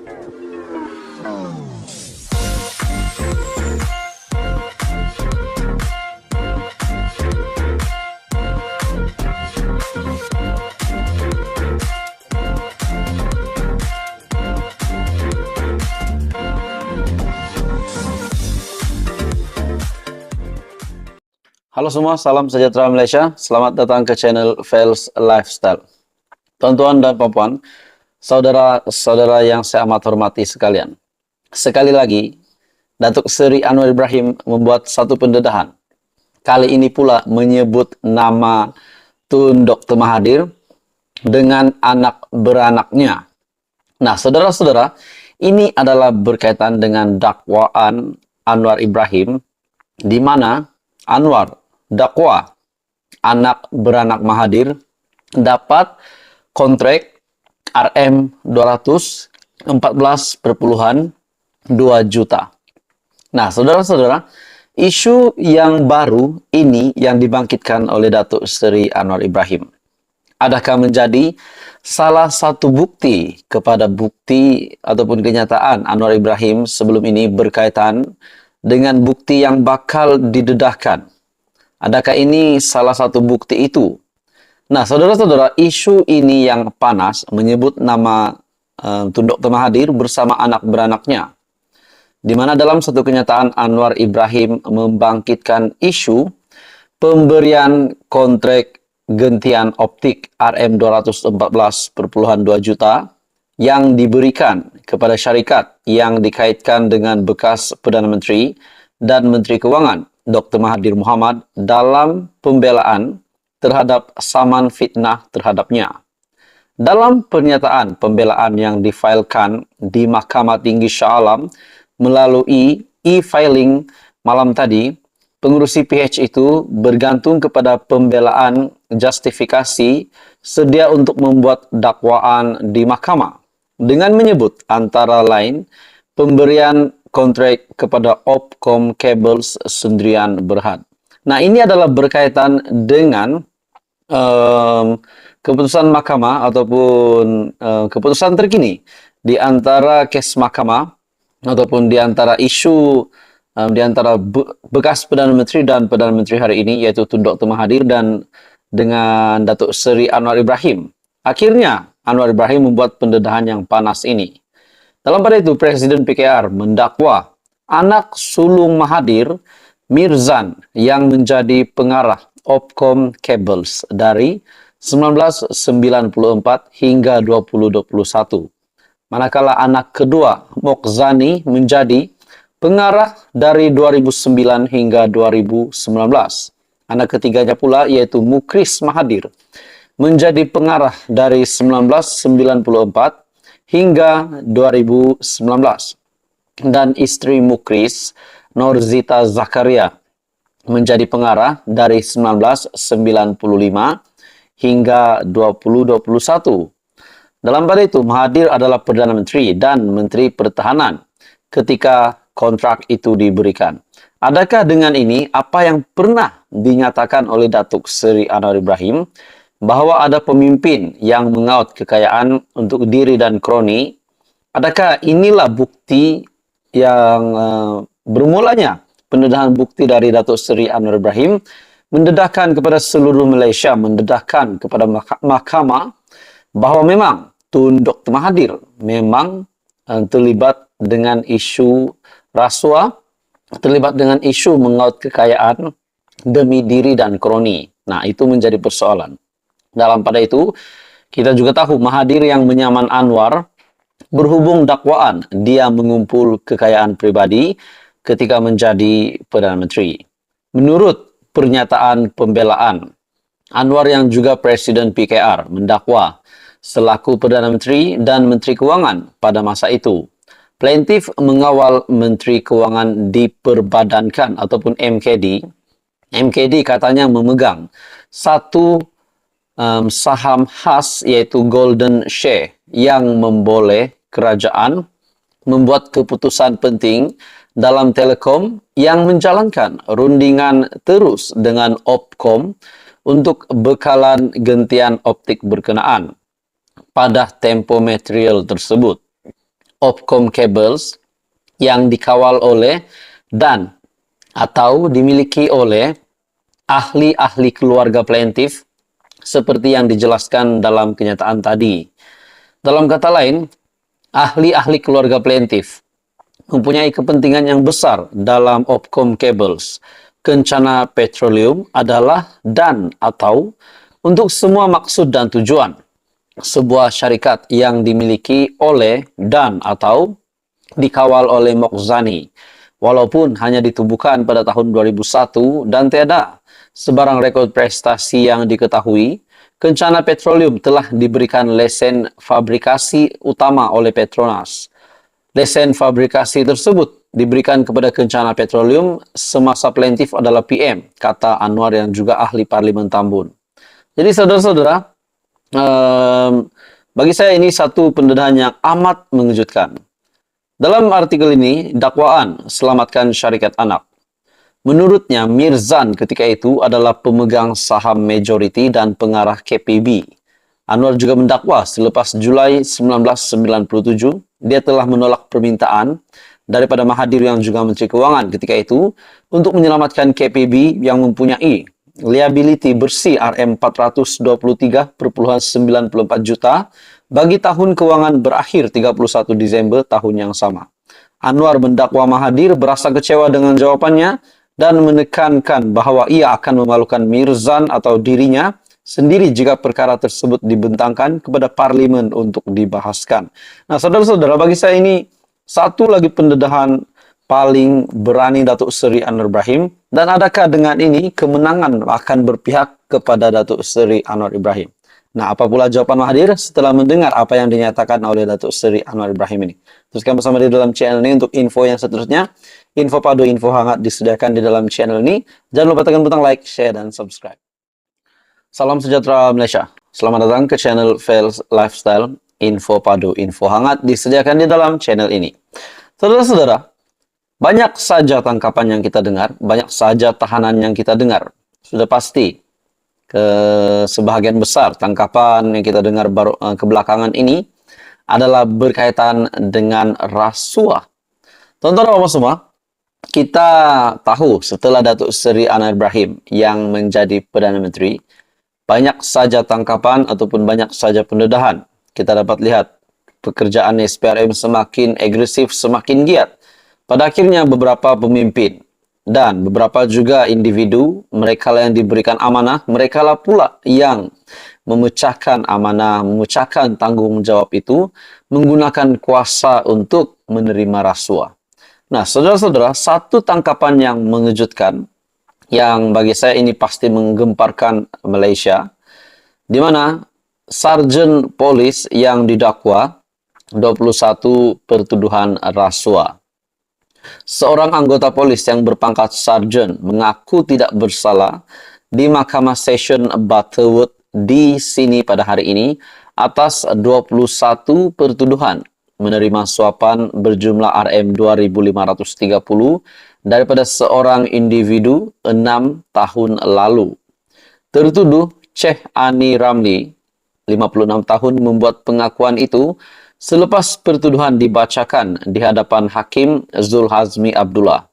Halo semua, salam sejahtera Malaysia. Selamat datang ke channel Fels Lifestyle. Tuan-tuan dan puan-puan, saudara-saudara yang saya amat hormati sekalian. Sekali lagi, Datuk Seri Anwar Ibrahim membuat satu pendedahan. Kali ini pula menyebut nama Tun Dr. Mahathir dengan anak beranaknya. Nah, saudara-saudara, ini adalah berkaitan dengan dakwaan Anwar Ibrahim, di mana Anwar dakwa anak beranak Mahathir dapat kontrak RM214,2 juta. Nah, saudara-saudara, isu yang baru ini yang dibangkitkan oleh Datuk Seri Anwar Ibrahim. Adakah menjadi salah satu bukti kepada bukti ataupun kenyataan Anwar Ibrahim sebelum ini berkaitan dengan bukti yang bakal didedahkan? Adakah ini salah satu bukti itu? Nah, saudara-saudara, isu ini yang panas menyebut nama Tun Dr. Mahathir bersama anak beranaknya. Di mana dalam satu kenyataan Anwar Ibrahim membangkitkan isu pemberian kontrak gentian optik RM214,2 juta yang diberikan kepada syarikat yang dikaitkan dengan bekas Perdana Menteri dan Menteri Kewangan Dr. Mahathir Mohamad dalam pembelaan terhadap saman fitnah terhadapnya. Dalam pernyataan pembelaan yang difailkan di Mahkamah Tinggi Shah Alam melalui e-filing malam tadi, pengurusi PH itu bergantung kepada pembelaan justifikasi sedia untuk membuat dakwaan di mahkamah dengan menyebut antara lain pemberian kontrak kepada Opcom Cables Sdn Berhad. Nah, ini adalah berkaitan dengan keputusan mahkamah ataupun keputusan terkini di antara kes mahkamah ataupun di antara isu di antara bekas Perdana Menteri dan Perdana Menteri hari ini, yaitu Tun Dr. Mahathir dan dengan Datuk Seri Anwar Ibrahim. Akhirnya Anwar Ibrahim membuat pendedahan yang panas ini. Dalam pada itu, Presiden PKR mendakwa anak sulung Mahathir, Mirzan, yang menjadi pengarah Opcom Cables dari 1994 hingga 2021. Manakala anak kedua, Mokzani, menjadi pengarah dari 2009 hingga 2019. Anak ketiganya pula, yaitu Mukris Mahathir, menjadi pengarah dari 1994 hingga 2019. Dan istri Mukris, Norzita Zakaria, menjadi pengarah dari 1995 hingga 2021. Dalam pada itu, Mahathir adalah Perdana Menteri dan Menteri Pertahanan ketika kontrak itu diberikan. Adakah dengan ini apa yang pernah dinyatakan oleh Datuk Seri Anwar Ibrahim bahwa ada pemimpin yang mengaut kekayaan untuk diri dan kroni? Adakah inilah bukti yang bermulanya pendedahan bukti dari Datuk Seri Anwar Ibrahim mendedahkan kepada seluruh Malaysia, mendedahkan kepada mahkamah bahwa memang Tun Dr. Mahathir memang terlibat dengan isu rasuah, terlibat dengan isu mengaut kekayaan demi diri dan kroni. Nah, itu menjadi persoalan. Dalam pada itu, kita juga tahu Mahathir yang menyaman Anwar berhubung dakwaan dia mengumpul kekayaan pribadi ketika menjadi Perdana Menteri. Menurut pernyataan pembelaan, Anwar yang juga Presiden PKR mendakwa selaku Perdana Menteri dan Menteri Kewangan pada masa itu. Plaintiff mengawal Menteri Kewangan diperbadankan ataupun MKD. MKD katanya memegang satu saham khas, yaitu Golden Share, yang memboleh kerajaan membuat keputusan penting dalam telekom yang menjalankan rundingan terus dengan Opcom untuk bekalan gentian optik berkenaan pada tempo material tersebut. Opcom Cables yang dikawal oleh dan atau dimiliki oleh ahli-ahli keluarga plaintiff seperti yang dijelaskan dalam kenyataan tadi. Dalam kata lain, ahli-ahli keluarga plaintiff mempunyai kepentingan yang besar dalam Opcom Cables. Kencana Petroleum adalah dan atau untuk semua maksud dan tujuan sebuah syarikat yang dimiliki oleh dan atau dikawal oleh Mokzani, walaupun hanya ditubuhkan pada tahun 2001 dan tiada sebarang rekod prestasi yang diketahui. Kencana Petroleum telah diberikan lesen fabrikasi utama oleh Petronas. Lesen fabrikasi tersebut diberikan kepada Kencana Petroleum semasa plaintiff adalah PM, kata Anwar yang juga ahli Parlimen Tambun. Jadi saudara-saudara, bagi saya ini satu pendedahan yang amat mengejutkan. Dalam artikel ini, dakwaan selamatkan syarikat anak. Menurutnya, Mirzan ketika itu adalah pemegang saham majority dan pengarah KPB. Anwar juga mendakwa selepas Julai 1997, dia telah menolak permintaan daripada Mahathir yang juga Menteri Keuangan ketika itu untuk menyelamatkan KPB yang mempunyai liability bersih RM423.94 juta bagi tahun keuangan berakhir 31 Disember tahun yang sama. Anwar mendakwa Mahathir berasa kecewa dengan jawabannya dan menekankan bahwa ia akan memalukan Mirzan atau dirinya sendiri jika perkara tersebut dibentangkan kepada Parlimen untuk dibahaskan. Nah, saudara-saudara, bagi saya ini satu lagi pendedahan paling berani Datuk Seri Anwar Ibrahim. Dan adakah dengan ini kemenangan akan berpihak kepada Datuk Seri Anwar Ibrahim? Nah, apa pula jawaban Mahathir setelah mendengar apa yang dinyatakan oleh Datuk Seri Anwar Ibrahim ini? Teruskan bersama di dalam channel ini untuk info yang seterusnya. Info padu, info hangat disediakan di dalam channel ini. Jangan lupa tekan butang like, share, dan subscribe. Salam sejahtera Malaysia. Selamat datang ke channel Fails Lifestyle. Info padu, info hangat disediakan di dalam channel ini. Saudara-saudara, banyak saja tangkapan yang kita dengar, banyak saja tahanan yang kita dengar. Sudah pasti, sebahagian besar tangkapan yang kita dengar kebelakangan ini adalah berkaitan dengan rasuah. Tuan-tuan dan puan semua, kita tahu setelah Datuk Seri Anwar Ibrahim yang menjadi Perdana Menteri, banyak saja tangkapan ataupun banyak saja pendedahan. Kita dapat lihat pekerjaan SPRM semakin agresif, semakin giat. Pada akhirnya beberapa pemimpin dan beberapa juga individu, mereka yang diberikan amanah, mereka lah pula yang memecahkan amanah, memecahkan tanggung jawab itu menggunakan kuasa untuk menerima rasuah. Nah, saudara-saudara, satu tangkapan yang mengejutkan, yang bagi saya ini pasti menggemparkan Malaysia, di mana sarjen polis yang didakwa 21 pertuduhan rasuah. Seorang anggota polis yang berpangkat sarjen mengaku tidak bersalah di Mahkamah Session Butterworth di sini pada hari ini atas 21 pertuduhan menerima suapan berjumlah RM2.530 daripada seorang individu 6 tahun lalu. Tertuduh Sheikh Ani Ramli, 56 tahun, membuat pengakuan itu selepas pertuduhan dibacakan di hadapan Hakim Zulhazmi Abdullah.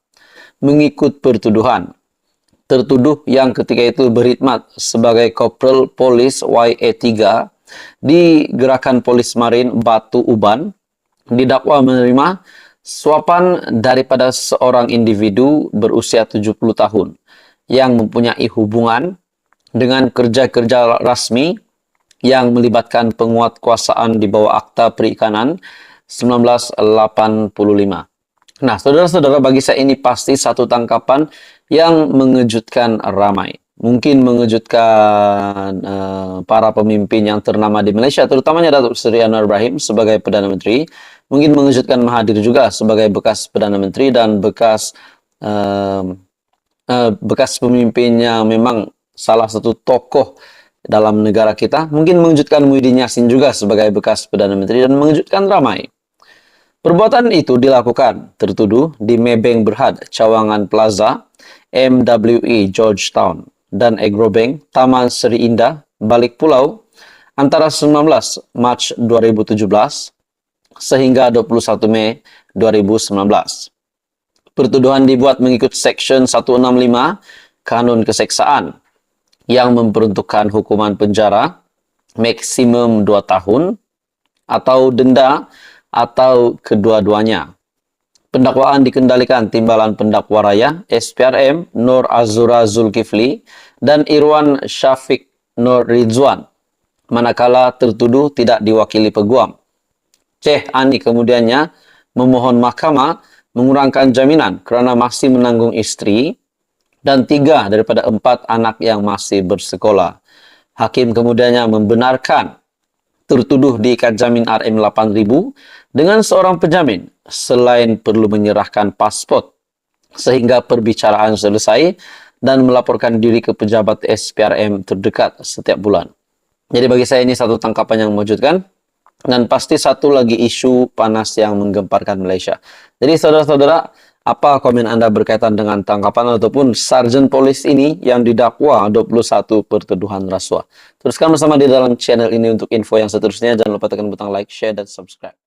Mengikut pertuduhan, tertuduh yang ketika itu berkhidmat sebagai Kopral Polis YA3 di Gerakan Polis Marin Batu Uban, didakwa menerima suapan daripada seorang individu berusia 70 tahun yang mempunyai hubungan dengan kerja-kerja rasmi yang melibatkan penguatkuasaan di bawah Akta Perikanan 1985. Nah, saudara-saudara, bagi saya ini pasti satu tangkapan yang mengejutkan ramai. Mungkin mengejutkan para pemimpin yang ternama di Malaysia, terutamanya Datuk Seri Anwar Ibrahim sebagai Perdana Menteri. Mungkin mengejutkan Mahathir juga sebagai bekas Perdana Menteri dan bekas pemimpin yang memang salah satu tokoh dalam negara kita. Mungkin mengejutkan Muhyiddin Yassin juga sebagai bekas Perdana Menteri dan mengejutkan ramai. Perbuatan itu dilakukan tertuduh di Maybank Berhad, Cawangan Plaza, MWE Georgetown, dan Agrobank, Taman Seri Indah, Balik Pulau, antara 19 Mac 2017 sehingga 21 Mei 2019. Pertuduhan dibuat mengikut Seksyen 165 Kanun Keseksaan yang memperuntukkan hukuman penjara maksimum 2 tahun atau denda atau kedua-duanya. Pendakwaan dikendalikan Timbalan Pendakwa Raya SPRM Nur Azura Zulkifli dan Irwan Syafiq Nur Ridzuan, manakala tertuduh tidak diwakili peguam. Syekh Ani kemudiannya memohon mahkamah mengurangkan jaminan kerana masih menanggung isteri dan 3 daripada 4 anak yang masih bersekolah. Hakim kemudiannya membenarkan tertuduh diikat jamin RM8,000 dengan seorang penjamin selain perlu menyerahkan pasport sehingga perbicaraan selesai dan melaporkan diri ke pejabat SPRM terdekat setiap bulan. Jadi bagi saya ini satu tangkapan yang mengejutkan. Dan pasti satu lagi isu panas yang menggemparkan Malaysia. Jadi saudara-saudara, apa komen Anda berkaitan dengan tangkapan ataupun sarjan polis ini yang didakwa 21 pertuduhan rasuah? Teruskan bersama di dalam channel ini untuk info yang seterusnya. Jangan lupa tekan butang like, share, dan subscribe.